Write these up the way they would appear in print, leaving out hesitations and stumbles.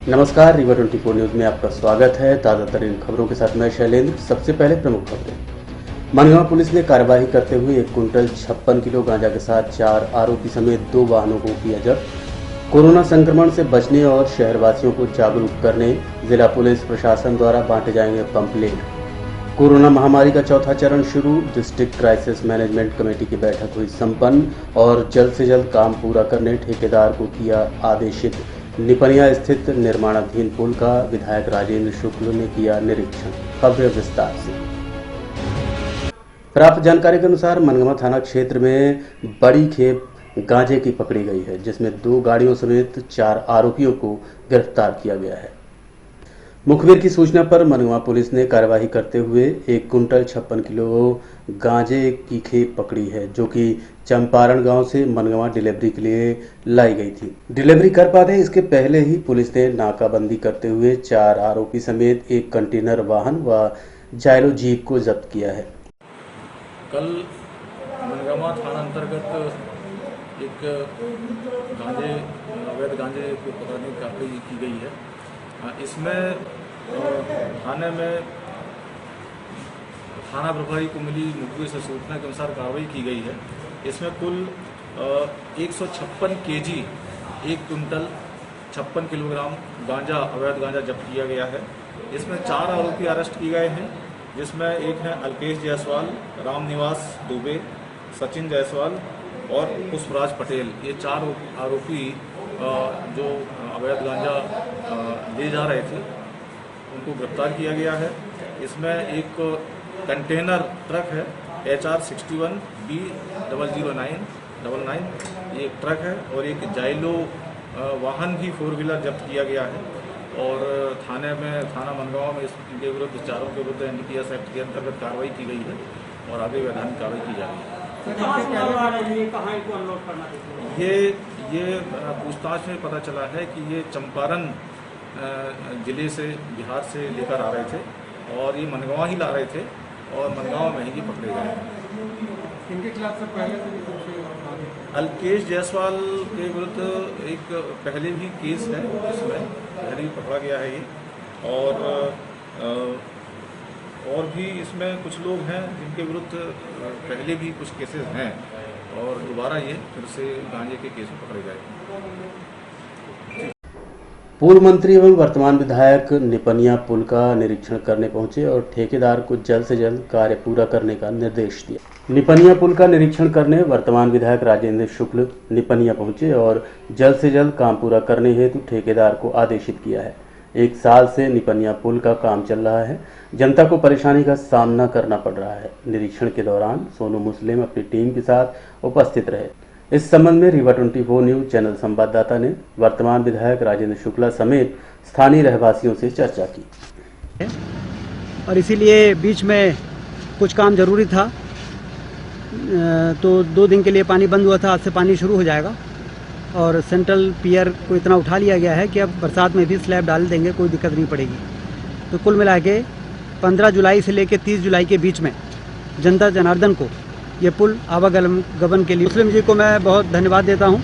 नमस्कार, रीवा 24 न्यूज में आपका स्वागत है। ताज़ा तरीन खबरों के साथ मैं शैलेंद्र। सबसे पहले प्रमुख खबरें। मनगांव पुलिस ने कार्रवाई करते हुए 1 कुंटल 56 किलो गांजा के साथ 4 आरोपी समेत 2 वाहनों को किया जब्त। कोरोना संक्रमण से बचने और शहरवासियों को जागरूक करने जिला पुलिस प्रशासन द्वारा बांटे जाएंगे पंपलेट। कोरोना महामारी का चौथा चरण शुरू। डिस्ट्रिक्ट क्राइसिस मैनेजमेंट कमेटी की बैठक हुई संपन्न और जल्द से जल्द काम पूरा करने ठेकेदार को किया आदेशित। निपनिया स्थित निर्माणाधीन पुल का विधायक राजेंद्र शुक्ल ने किया निरीक्षण। खबर विस्तार से। प्राप्त जानकारी के अनुसार मनगांव थाना क्षेत्र में बड़ी खेप गांजे की पकड़ी गई है, जिसमें 2 गाड़ियों समेत 4 आरोपियों को गिरफ्तार किया गया है। मुखबिर की सूचना पर मनगांव पुलिस ने कार्यवाही करते हुए 1 कुंटल 56 किलो गांजे की खेप पकड़ी है, जो कि चंपारण गांव से मनगांव डिलीवरी के लिए लाई गई थी। डिलीवरी कर पाते इसके पहले ही पुलिस ने नाकाबंदी करते हुए 4 आरोपी समेत 1 कंटेनर वाहन व जायलो जीप को जब्त किया है। कल मनगांव थाना अंतर्गत एक अवैध गांजे को पकड़ने की कार्रवाई की गई है। इसमें थाने में थाना प्रभारी को मिली मुखबिर से सूचना के अनुसार कार्रवाई की गई है। इसमें कुल 156 केजी 1 कुंटल 56 किलोग्राम गांजा अवैध गांजा जब्त किया गया है। इसमें 4 आरोपी अरेस्ट किए गए हैं, जिसमें एक है अल्केश जायसवाल, रामनिवास दुबे, सचिन जायसवाल और पुष्पराज पटेल। ये 4 आरोपी जो अवैध गांजा ले जा रहे थे, उनको गिरफ्तार किया गया है। इसमें एक कंटेनर ट्रक है HR 61 B00999, ये एक ट्रक है, और एक जाइलो वाहन भी 4 व्हीलर जब्त किया गया है। और थाना मनगांव में इनके विरुद्ध 4 के विरुद्ध NDPS एक्ट के अंतर्गत कार्रवाई की गई है और आगे वैधानिक कार्रवाई की जा रही है। ये पूछताछ में पता चला है कि ये चंपारण जिले से बिहार से लेकर आ रहे थे और ये मनगांव ही ला रहे थे और मनगांव में ही पकड़े गए हैं। इनके खिलाफ सर पहले से भी अल्केश जायसवाल के विरुद्ध एक पहले भी केस है, इसमें पहले भी पकड़ा गया है ये। और भी इसमें कुछ लोग हैं जिनके विरुद्ध पहले भी कुछ केसेस हैं और दोबारा ये फिर से गांजे के केस में पकड़े गए। पूर्व मंत्री एवं वर्तमान विधायक निपनिया पुल का निरीक्षण करने पहुंचे और ठेकेदार को जल्द से जल्द कार्य पूरा करने का निर्देश दिया। निपनिया पुल का निरीक्षण करने वर्तमान विधायक राजेंद्र शुक्ल निपनिया पहुंचे और जल्द से जल्द काम पूरा करने हेतु ठेकेदार को आदेशित किया है। 1 साल से निपनिया पुल का काम चल रहा है, जनता को परेशानी का सामना करना पड़ रहा है। निरीक्षण के दौरान सोनू मुस्लिम अपनी टीम के साथ उपस्थित रहे। इस संबंध में रीवा 24 न्यूज चैनल संवाददाता ने वर्तमान विधायक राजेंद्र शुक्ला समेत स्थानीय रहवासियों से चर्चा की और इसीलिए बीच में कुछ काम जरूरी था, तो 2 दिन के लिए पानी बंद हुआ था। आज से पानी शुरू हो जाएगा और सेंट्रल पियर को इतना उठा लिया गया है कि अब बरसात में भी स्लैब डाल देंगे, कोई दिक्कत नहीं पड़ेगी। तो कुल मिला के 15 जुलाई से लेकर 30 जुलाई के बीच में जनता जनार्दन को ये पुल आवागमन के लिए मुस्लिम जी को मैं बहुत धन्यवाद देता हूँ।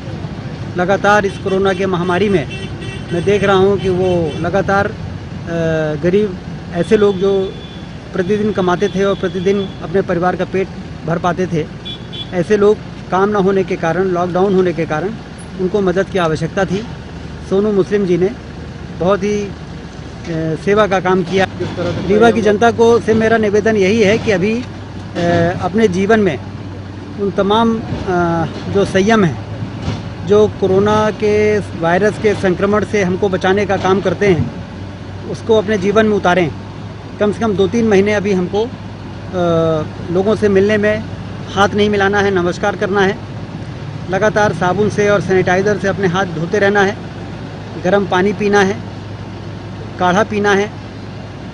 लगातार इस कोरोना के महामारी में मैं देख रहा हूँ कि वो लगातार गरीब ऐसे लोग जो प्रतिदिन कमाते थे और प्रतिदिन अपने परिवार का पेट भर पाते थे, ऐसे लोग काम न होने के कारण, लॉकडाउन होने के कारण उनको मदद की आवश्यकता थी। सोनू मुस्लिम जी ने बहुत ही सेवा का काम किया। रीवा की जनता को से मेरा निवेदन यही है कि अभी अपने जीवन में उन तमाम जो संयम है, जो कोरोना के वायरस के संक्रमण से हमको बचाने का काम करते हैं, उसको अपने जीवन में उतारें। कम से कम 2-3 महीने अभी हमको लोगों से मिलने में हाथ नहीं मिलाना है, नमस्कार करना है, लगातार साबुन से और सैनिटाइज़र से अपने हाथ धोते रहना है, गर्म पानी पीना है, काढ़ा पीना है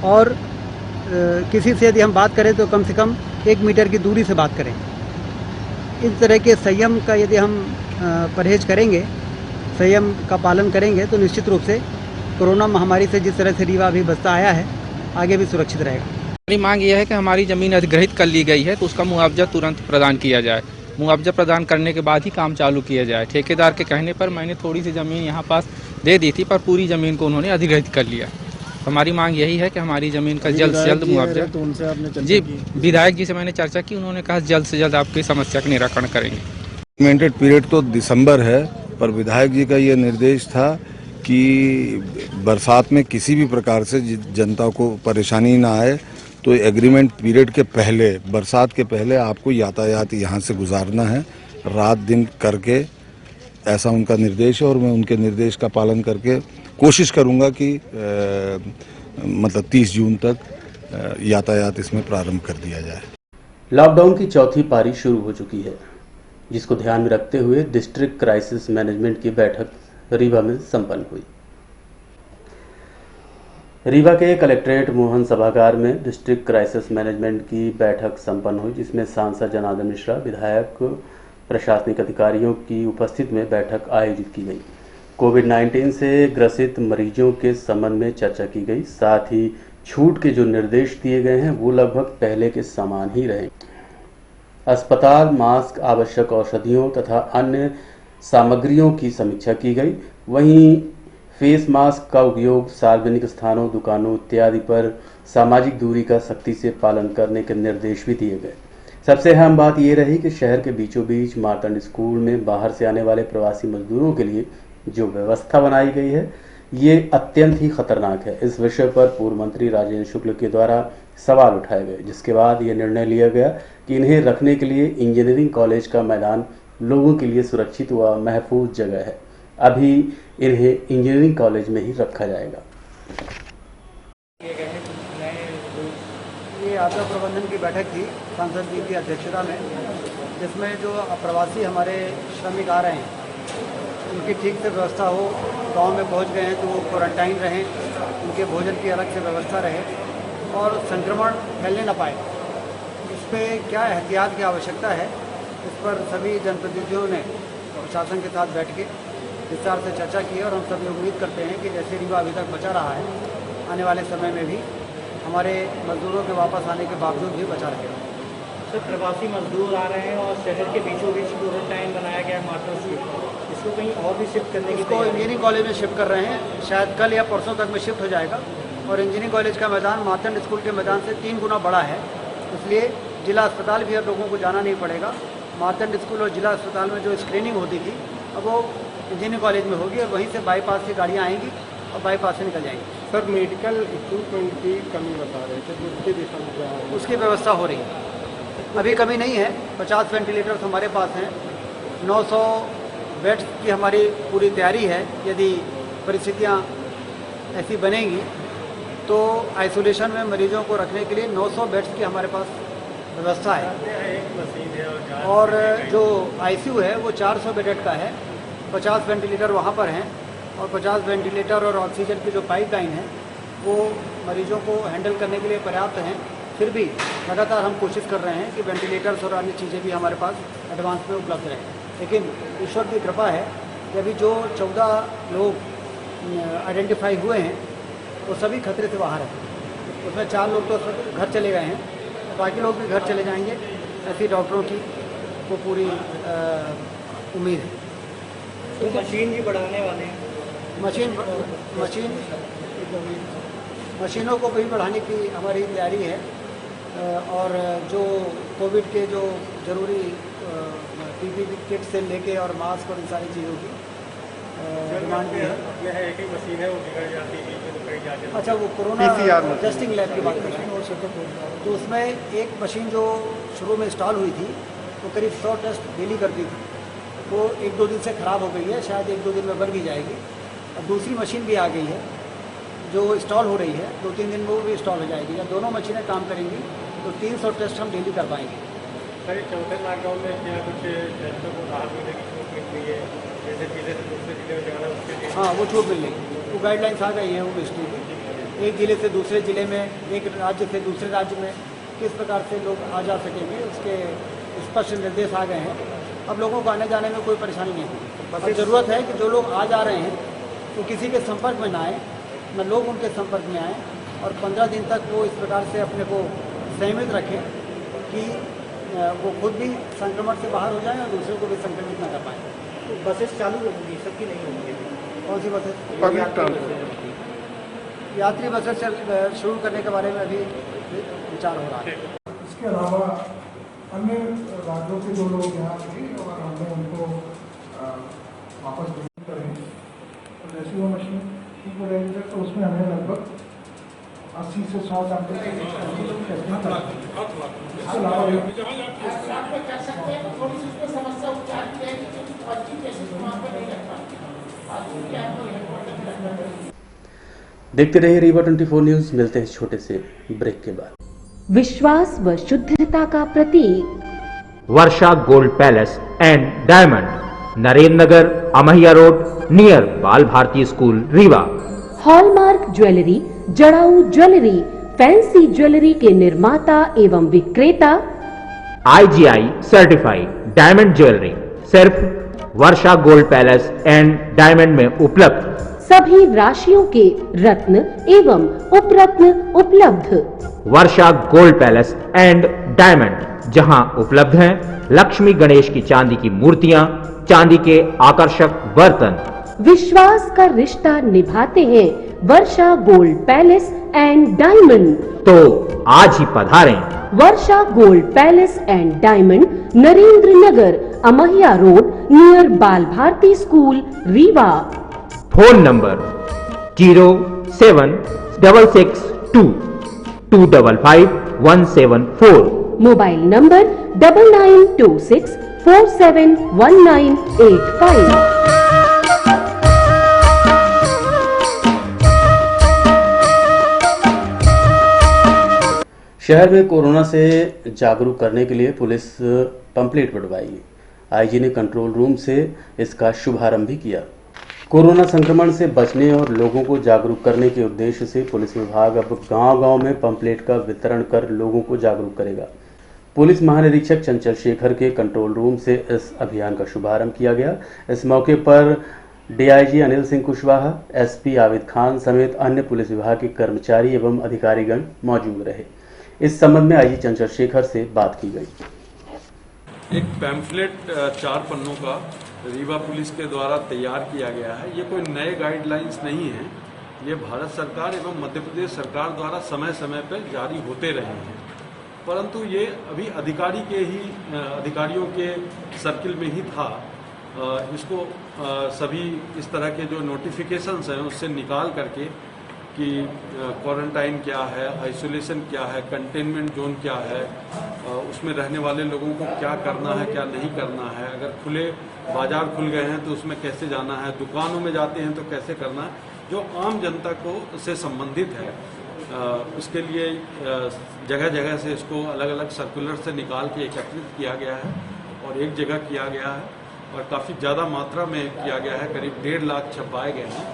और किसी से यदि हम बात करें तो कम से कम 1 मीटर की दूरी से बात करें। इस तरह के संयम का यदि हम परहेज करेंगे, संयम का पालन करेंगे, तो निश्चित रूप से कोरोना महामारी से जिस तरह से रीवा अभी बचता आया है, आगे भी सुरक्षित रहेगा। हमारी मांग यह है कि हमारी ज़मीन अधिग्रहित कर ली गई है तो उसका मुआवजा तुरंत प्रदान किया जाए। मुआवजा प्रदान करने के बाद ही काम चालू किया जाए। ठेकेदार के कहने पर मैंने थोड़ी सी ज़मीन यहाँ पास दे दी थी, पर पूरी ज़मीन को उन्होंने अधिग्रहित कर लिया। हमारी मांग यही है कि हमारी ज़मीन का जल्द से जल्द मुआवजा। तो उनसे आपने चर्चा जी, की? विधायक जी से मैंने चर्चा की, उन्होंने कहा जल्द से जल्द आपकी समस्या का निराकरण करेंगे। लिमिटेड पीरियड तो दिसंबर है, पर विधायक जी का ये निर्देश था कि बरसात में किसी भी प्रकार से जनता को परेशानी ना आए, तो एग्रीमेंट पीरियड के पहले, बरसात के पहले आपको यातायात यहाँ से गुजारना है, रात दिन करके, ऐसा उनका निर्देश है। और मैं उनके निर्देश का पालन करके कोशिश करूँगा कि मतलब 30 जून तक यातायात इसमें प्रारंभ कर दिया जाए। लॉकडाउन की चौथी पारी शुरू हो चुकी है, जिसको ध्यान में रखते हुए डिस्ट्रिक्ट क्राइसिस मैनेजमेंट की बैठक रीवा में संपन्न हुई। रीवा के कलेक्ट्रेट मोहन सभागार में डिस्ट्रिक्ट क्राइसिस मैनेजमेंट की बैठक संपन्न हुई, जिसमें सांसद जनार्दन मिश्रा, विधायक, प्रशासनिक अधिकारियों की उपस्थिति में बैठक आयोजित की गई। कोविड-19 से ग्रसित मरीजों के संबंध में चर्चा की गई। साथ ही छूट के जो निर्देश दिए गए हैं वो लगभग पहले के समान ही रहे। अस्पताल, मास्क, आवश्यक औषधियों तथा अन्य सामग्रियों की समीक्षा की गई। वहीं फेस मास्क का उपयोग सार्वजनिक स्थानों, दुकानों इत्यादि पर सामाजिक दूरी का सख्ती से पालन करने के निर्देश भी दिए गए। सबसे अहम बात यह रही कि शहर के बीचों बीच मार्तंड स्कूल में बाहर से आने वाले प्रवासी मजदूरों के लिए जो व्यवस्था बनाई गई है ये अत्यंत ही खतरनाक है। इस विषय पर पूर्व मंत्री राजेंद्र शुक्ल के द्वारा सवाल उठाए गए, जिसके बाद यह निर्णय लिया गया कि इन्हें रखने के लिए इंजीनियरिंग कॉलेज का मैदान लोगों के लिए सुरक्षित व महफूज जगह है। अभी इन्हें इंजीनियरिंग कॉलेज में ही रखा जाएगा। ये आपदा प्रबंधन की बैठक थी सांसद जी की अध्यक्षता में, जिसमें जो प्रवासी हमारे श्रमिक आ रहे हैं उनकी ठीक से व्यवस्था हो, गांव में पहुंच गए हैं तो वो क्वारंटाइन रहें, उनके भोजन की अलग से व्यवस्था रहे और संक्रमण फैलने न पाए। इस पर क्या एहतियात की आवश्यकता है, इस पर सभी जनप्रतिनिधियों ने प्रशासन के साथ बैठ के विस्तार से चर्चा की है और हम सभी उम्मीद करते हैं कि जैसे रीवा अभी तक बचा रहा है, आने वाले समय में भी हमारे मजदूरों के वापस आने के बावजूद भी बचा रहेगा। सर, प्रवासी मजदूर आ रहे हैं और शहर के बीचों बीच क्वारंटाइन बनाया गया है मार्तंड स्कूल, इसको कहीं और भी शिफ्ट करने की इसको इंजीनियरिंग कॉलेज में शिफ्ट कर रहे हैं, शायद कल या परसों तक में शिफ्ट हो जाएगा। और इंजीनियरिंग कॉलेज का मैदान मार्तंड स्कूल के मैदान से 3 गुना बड़ा है, इसलिए जिला अस्पताल भी अब लोगों को जाना नहीं पड़ेगा। मार्तंड स्कूल और जिला अस्पताल में जो स्क्रीनिंग होती थी अब वो इंजीनियरिंग कॉलेज में होगी और वहीं से बाईपास से गाड़ियाँ आएंगी और बाईपास से निकल जाएंगी। सर, मेडिकल इक्विपमेंट की कमी बता रहे थे, तो उसकी दिशा में उसकी व्यवस्था हो रही है, अभी कमी नहीं है। 50 वेंटिलेटर्स हमारे पास हैं, 900 बेड्स की हमारी पूरी तैयारी है। यदि परिस्थितियाँ ऐसी बनेंगी तो आइसोलेशन में मरीजों को रखने के लिए 900 बेड्स की हमारे पास व्यवस्था है। और जो आईसीयू है वो 400 बेड का है, 50 वेंटिलेटर वहाँ पर हैं और 50 वेंटिलेटर और ऑक्सीजन की जो पाइपलाइन है वो मरीजों को हैंडल करने के लिए पर्याप्त हैं। फिर भी लगातार हम कोशिश कर रहे हैं कि वेंटिलेटर्स और अन्य चीज़ें भी हमारे पास एडवांस में उपलब्ध रहें। लेकिन ईश्वर की कृपा है कि अभी जो 14 लोग आइडेंटिफाई हुए हैं वो सभी खतरे से बाहर हैं। उसमें 4 लोग तो घर चले गए हैं, बाकी लोग भी घर चले जाएंगे, ऐसी डॉक्टरों की को पूरी उम्मीद है। तो मशीन भी बढ़ाने वाले हैं, मशीनों को भी बढ़ाने की हमारी तैयारी है। और जो कोविड के जो ज़रूरी पीपीई किट से लेके और मास्क और इन सारी चीज़ों की डिमांड भी है। एक ही मशीन है, वो बिगड़ जाती है, तो कहीं जाके अच्छा, वो कोरोना टेस्टिंग लैब की बात कर रहे हैं, तो उसमें एक मशीन जो शुरू में इंस्टॉल हुई थी वो करीब 100 टेस्ट डेली करती थी, वो 1-2 दिन से ख़राब हो गई है, शायद 1-2 दिन में बन भी जाएगी। अब दूसरी मशीन भी आ गई है जो इंस्टॉल हो रही है, 2-3 दिन में वो भी इंस्टॉल हो जाएगी। जब दोनों मशीनें काम करेंगी तो 300 टेस्ट हम डेली कर पाएंगे। सर, चौथे लॉकडाउन में क्या कुछ टेस्टों को राहत मिलने की छूट मिल रही है, जैसे जिले से दूसरे जिले में जाना उसके लिए? हाँ, वो छूट मिल रही, वो गाइडलाइंस आ गई है वो मिनिस्ट्री की। एक ज़िले से दूसरे ज़िले में, एक राज्य से दूसरे राज्य में किस प्रकार से लोग आ जा सकेंगे उसके स्पष्ट निर्देश आ गए हैं। अब लोगों को आने जाने में कोई परेशानी नहीं है। बस ज़रूरत है कि जो लोग आ जा रहे हैं तो किसी के संपर्क में ना आए, न लोग उनके संपर्क में आएँ, और 15 दिन तक वो इस प्रकार से अपने को संयमित रखें कि वो खुद भी संक्रमण से बाहर हो जाएं और दूसरों को भी संक्रमित न कर पाएँ। तो बसेस चालू होंगी, सबकी नहीं होंगी। कौन सी बसें? यात्री बसें शुरू करने के बारे में अभी विचार हो रहा है। इसके अलावा अन्य राज्यों के जो लोग यहाँ थे और हमने उनको वापस करें तो जैसी वो मशीन ठीक हो रहेगी तो उसमें हमें लगभग 80 से 100 सैंपल इसके अलावा देखते रहिए रीवा 24 न्यूज। मिलते हैं छोटे से ब्रेक के बाद। विश्वास व शुद्धता का प्रतीक Varsha gold palace and diamond, Narendra Nagar, Amhiya road, near Bal Bharati school, Rewa. Hallmark jewellery, जड़ाऊ ज्वेलरी, फैंसी ज्वेलरी के निर्माता एवं विक्रेता, IGI सर्टिफाइड डायमंड ज्वेलरी सिर्फ Varsha gold palace and diamond में उपलब्ध। सभी राशियों के रत्न एवं उपरत्न उपलब्ध। Varsha gold palace and diamond, जहां उपलब्ध हैं लक्ष्मी गणेश की चांदी की मूर्तियां, चांदी के आकर्षक बर्तन। विश्वास का रिश्ता निभाते हैं Varsha gold palace and diamond. तो आज ही पधारें। Varsha gold palace and diamond, Narendra Nagar, Amhiya road, near Bal Bharati school, Rewa. Phone number 07662255174। Mobile number 9926471985। शहर में कोरोना से जागरूक करने के लिए पुलिस पंपलेट बंटवाएगी। आईजी ने कंट्रोल रूम से इसका शुभारंभ भी किया। कोरोना संक्रमण से बचने और लोगों को जागरूक करने के उद्देश्य से पुलिस विभाग अब गांव-गांव में पंपलेट का वितरण कर लोगों को जागरूक करेगा। पुलिस महानिरीक्षक चंचल शेखर के कंट्रोल रूम से इस अभियान का शुभारंभ किया गया। इस मौके पर डीआईजी अनिल सिंह कुशवाहा, एसपी आबिद खान समेत अन्य पुलिस विभाग के कर्मचारी एवं अधिकारीगण मौजूद रहे। इस संबंध में आईजी चंचल शेखर से बात की गई। एक पैम्फलेट 4 पन्नों का रीवा पुलिस के द्वारा तैयार किया गया है। ये कोई नए गाइडलाइंस नहीं है, ये भारत सरकार एवं मध्य प्रदेश सरकार द्वारा समय समय पर जारी होते रहे हैं, परंतु ये अभी अधिकारियों के सर्किल में ही था। इसको सभी इस तरह के जो नोटिफिकेशंस हैं उससे निकाल करके कि क्वारंटाइन क्या है, आइसोलेशन क्या है, कंटेनमेंट जोन क्या है, उसमें रहने वाले लोगों को क्या करना है क्या नहीं करना है, अगर खुले बाजार खुल गए हैं तो उसमें कैसे जाना है, दुकानों में जाते हैं तो कैसे करना है, जो आम जनता को से संबंधित है। उसके लिए जगह जगह से इसको अलग अलग सर्कुलर से निकाल के एकत्रित किया गया है और एक जगह किया गया है और काफ़ी ज़्यादा मात्रा में किया गया है। करीब 1.5 लाख छपवाए गए हैं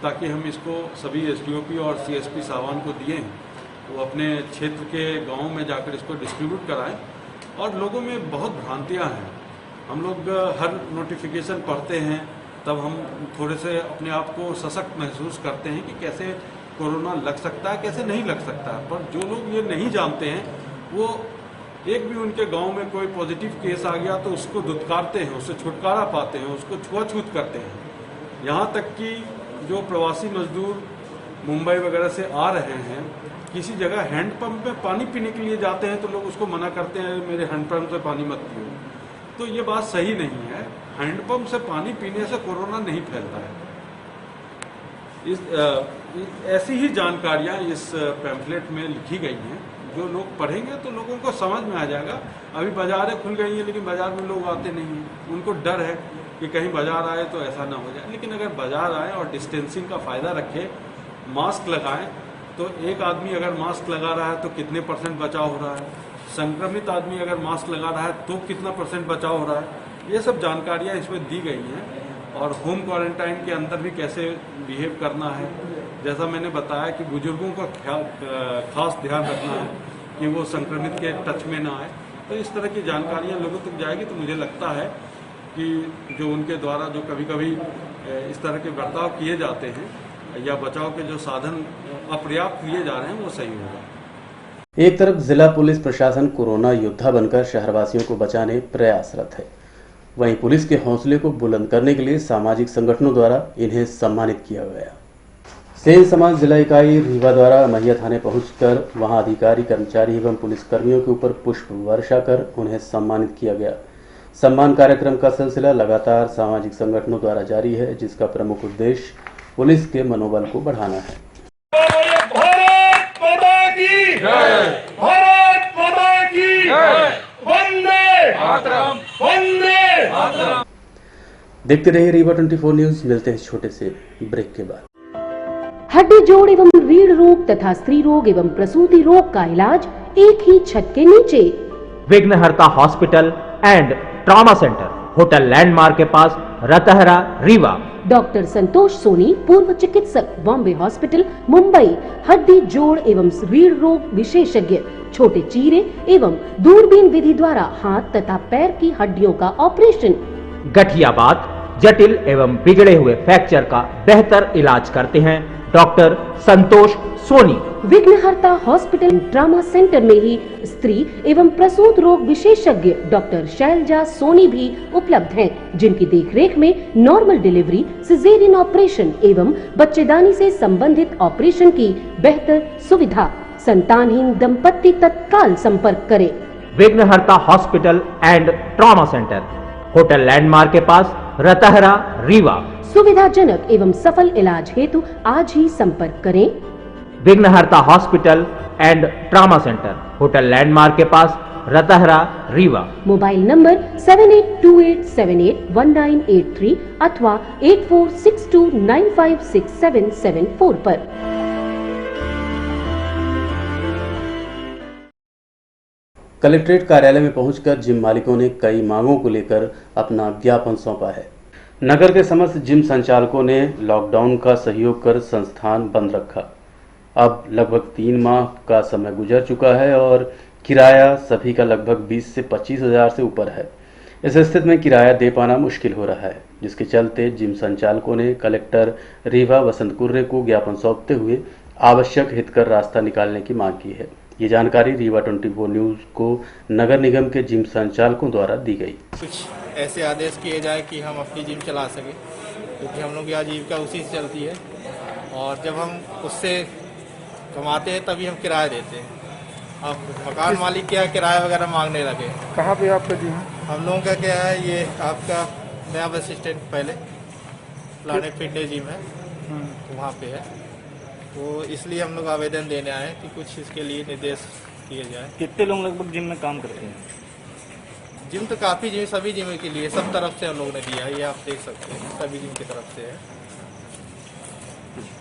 ताकि हम इसको सभी एसडीओपी और सीएसपी सावान को दिए हैं, वो अपने क्षेत्र के गाँव में जाकर इसको डिस्ट्रीब्यूट कराएं। और लोगों में बहुत भ्रांतियाँ हैं। हम लोग हर नोटिफिकेशन पढ़ते हैं तब हम थोड़े से अपने आप को सशक्त महसूस करते हैं कि कैसे कोरोना लग सकता है, कैसे नहीं लग सकता है। पर जो लोग ये नहीं जानते हैं वो एक भी उनके गांव में कोई पॉजिटिव केस आ गया तो उसको दुत्कारते हैं, उससे छुटकारा पाते हैं, उसको छुआछूत करते हैं। यहाँ तक कि जो प्रवासी मजदूर मुंबई वगैरह से आ रहे हैं, किसी जगह हैंडपंप में पानी पीने के लिए जाते हैं तो लोग उसको मना करते हैं, मेरे हैंडपंप से पानी मत पियो। तो ये बात सही नहीं है। हैंडपंप से पानी पीने से कोरोना नहीं फैलता है। ऐसी ही जानकारियाँ इस पैम्फलेट में लिखी गई हैं। जो लोग पढ़ेंगे तो लोगों को समझ में आ जाएगा। अभी बाजारें खुल गई हैं लेकिन बाजार में लोग आते नहीं हैं, उनको डर है कि कहीं बाजार आए तो ऐसा ना हो जाए। लेकिन अगर बाजार आए और डिस्टेंसिंग का फ़ायदा रखें, मास्क लगाएं, तो एक आदमी अगर मास्क लगा रहा है तो कितने % बचाव हो रहा है, संक्रमित आदमी अगर मास्क लगा रहा है तो कितना % बचाव हो रहा है, ये सब जानकारियाँ इसमें दी गई हैं। और होम क्वारंटाइन के अंदर भी कैसे बिहेव करना है, जैसा मैंने बताया कि बुजुर्गों का खास ध्यान रखना है कि वो संक्रमित के टच में ना आए। तो इस तरह की जानकारियाँ लोगों तक जाएगी तो मुझे लगता है कि जो उनके द्वारा जो कभी कभी इस तरह के बर्ताव किए जाते हैं या बचाव के जो साधन अपर्याप्त लिए जा रहे हैं वो सही होगा। एक तरफ जिला पुलिस प्रशासन कोरोना योद्धा बनकर शहरवासियों को बचाने प्रयासरत है, वहीं पुलिस के हौसले को बुलंद करने के लिए सामाजिक संगठनों द्वारा इन्हें सम्मानित किया गया। सेन समाज जिला इकाई रीवा द्वारा अमहिया थाने पहुंचकर वहां अधिकारी, कर्मचारी एवं पुलिस कर्मियों के ऊपर पुष्प वर्षा कर उन्हें सम्मानित किया गया। सम्मान कार्यक्रम का सिलसिला लगातार सामाजिक संगठनों द्वारा जारी है, जिसका प्रमुख उद्देश्य पुलिस के मनोबल को बढ़ाना है। देखते रहिए रीवा 24 न्यूज। मिलते हैं छोटे से ब्रेक के बाद। हड्डी जोड़ एवं रीढ़ रोग तथा स्त्री रोग एवं प्रसूति रोग का इलाज एक ही छत के नीचे। विघ्नहर्ता hospital and trauma centre, hotel landmark के पास, रतहरा, रीवा। डॉक्टर संतोष सोनी, पूर्व चिकित्सक, बॉम्बे हॉस्पिटल, मुंबई। हड्डी जोड़ एवं रीढ़ रोग विशेषज्ञ, छोटे चीरे एवं दूरबीन विधि द्वारा हाथ तथा पैर की हड्डियों का ऑपरेशन। गठियाबात, जटिल एवं बिगड़े हुए फ्रैक्चर का बेहतर इलाज करते हैं डॉक्टर संतोष सोनी। विघ्नहर्ता हॉस्पिटल ट्रॉमा सेंटर में ही स्त्री एवं प्रसूत रोग विशेषज्ञ डॉक्टर शैलजा सोनी भी उपलब्ध हैं, जिनकी देखरेख में नॉर्मल डिलीवरी, सिजेरियन ऑपरेशन एवं बच्चेदानी से संबंधित ऑपरेशन की बेहतर सुविधा। संतानहीन दंपत्ति तत्काल संपर्क करें। विघ्नहर्ता hospital and trauma centre, hotel landmark के पास, रतहरा, रीवा। सुविधाजनक एवं सफल इलाज हेतु आज ही संपर्क करें। विघ्नहर्ता hospital and trauma centre, hotel landmark के पास, रतहरा, रीवा। मोबाइल नंबर 7828781983 अथवा 8462956774 पर। कलेक्ट्रेट कार्यालय में पहुंचकर जिम मालिकों ने कई मांगों को लेकर अपना ज्ञापन सौंपा है। नगर के समस्त जिम संचालकों ने लॉकडाउन का सहयोग कर संस्थान बंद रखा। अब लगभग 3 माह का समय गुजर चुका है और किराया सभी का लगभग 20 से 25 हज़ार से ऊपर है। इस स्थिति में किराया दे पाना मुश्किल हो रहा है, जिसके चलते जिम संचालकों ने कलेक्टर रीवा वसंत कुर्रे को ज्ञापन सौंपते हुए आवश्यक हितकर रास्ता निकालने की मांग की है। ये जानकारी रीवा 24 न्यूज को नगर निगम के जिम संचालकों द्वारा दी गई। कुछ ऐसे आदेश किए जाए कि हम अपनी जिम चला सकें, क्योंकि हम लोग की आजीविका उसी से चलती है और जब हम उससे कमाते हैं तभी हम किराया देते हैं। अब मकान मालिक क्या किराया वगैरह मांगने लगे। कहाँ पे आपका जिम है? हम लोगों का क्या है, ये आपका नया बस स्टैंड पहले प्लानेट फिटनेस जिम है, तो वहाँ पे है। तो इसलिए हम लोग आवेदन देने आए कि कुछ इसके लिए निर्देश किए जाए। कितने लोग लगभग जिम में काम करते हैं? जिम तो काफ़ी जिम, सभी जिम के लिए सब तरफ से हम लोगों ने दिया है, ये आप देख सकते हैं, सभी जिम की तरफ से है।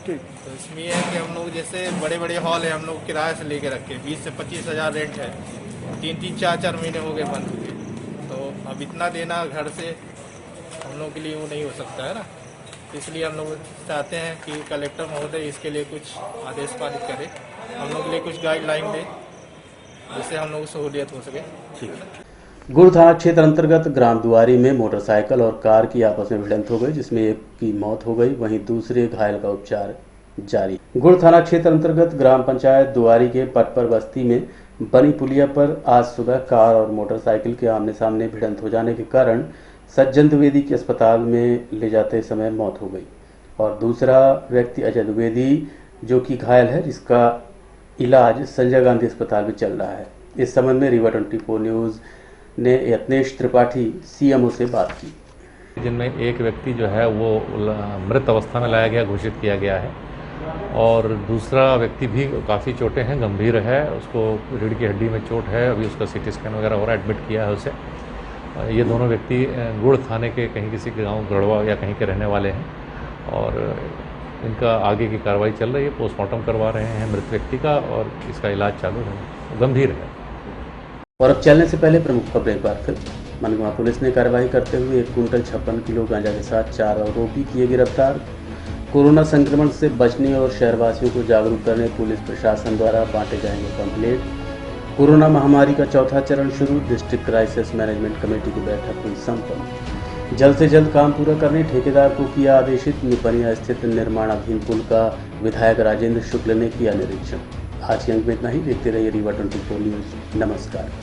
तो इसमें है कि हम लोग जैसे बड़े बड़े हॉल है, हम लोग किराए से लेके रखे 20 से 25 हज़ार रेंट है, 3-3, 4-4 महीने हो गए बंद हुए। तो अब इतना देना घर से हम लोग के लिए वो नहीं हो सकता है ना, इसलिए हम लोग चाहते हैं कि कलेक्टर महोदय इसके लिए कुछ आदेश पारित करे, हम लोग के लिए कुछ गाइडलाइन दे, जिससे हम लोग को सहूलियत हो सके। ठीक है। गुड़ थाना क्षेत्र अंतर्गत ग्राम दुआरी में मोटरसाइकिल और कार की आपस में भिड़ंत हो गई, जिसमें एक की मौत हो गई, वहीं दूसरे घायल का उपचार जारी। गुड़ थाना क्षेत्र अंतर्गत ग्राम पंचायत दुआरी के पटपर बस्ती में बनी पुलिया पर आज सुबह कार और मोटरसाइकिल के आमने सामने भिड़ंत हो जाने के कारण सज्जन द्विवेदी के अस्पताल में ले जाते समय मौत हो गई और दूसरा व्यक्ति अजय द्विवेदी जो कि घायल है, जिसका इलाज संजय गांधी अस्पताल में चल रहा है। इस संबंध में रीवा 24 न्यूज ने यत्नेश त्रिपाठी सीएमओ से बात की, जिनमें एक व्यक्ति जो है वो मृत अवस्था में लाया गया, घोषित किया गया है, और दूसरा व्यक्ति भी काफ़ी चोटें हैं, गंभीर है, उसको रीढ़ की हड्डी में चोट है, अभी उसका सीटी स्कैन वगैरह हो रहा है, एडमिट किया है उसे। ये दोनों व्यक्ति गुड़ थाने के कहीं किसी गांव गढ़वा या कहीं के रहने वाले हैं और इनका आगे की कार्रवाई चल रही है, पोस्टमार्टम करवा रहे हैं मृत व्यक्ति का और इसका इलाज चालू है, गंभीर है। और अब चलने से पहले प्रमुख खबरें एक बार फिर। मनगवा पुलिस ने कार्रवाई करते हुए 1 कुंटल 56 किलो गांजा के साथ 4 आरोपी किए गिरफ्तार। कोरोना संक्रमण से बचने और शहरवासियों को जागरूक करने पुलिस प्रशासन द्वारा बांटे जाएंगे पंपलेट। कोरोना महामारी का चौथा चरण शुरू, डिस्ट्रिक्ट क्राइसिस मैनेजमेंट कमेटी की बैठक हुई संपन्न। जल्द से जल्द काम पूरा करने ठेकेदार को किया आदेशित। निपनिया स्थित निर्माणाधीन पुल का विधायक राजेंद्र शुक्ल ने किया निरीक्षण। आज के अंक में इतना ही। देखते रहिए रीवा 24 न्यूज़। नमस्कार।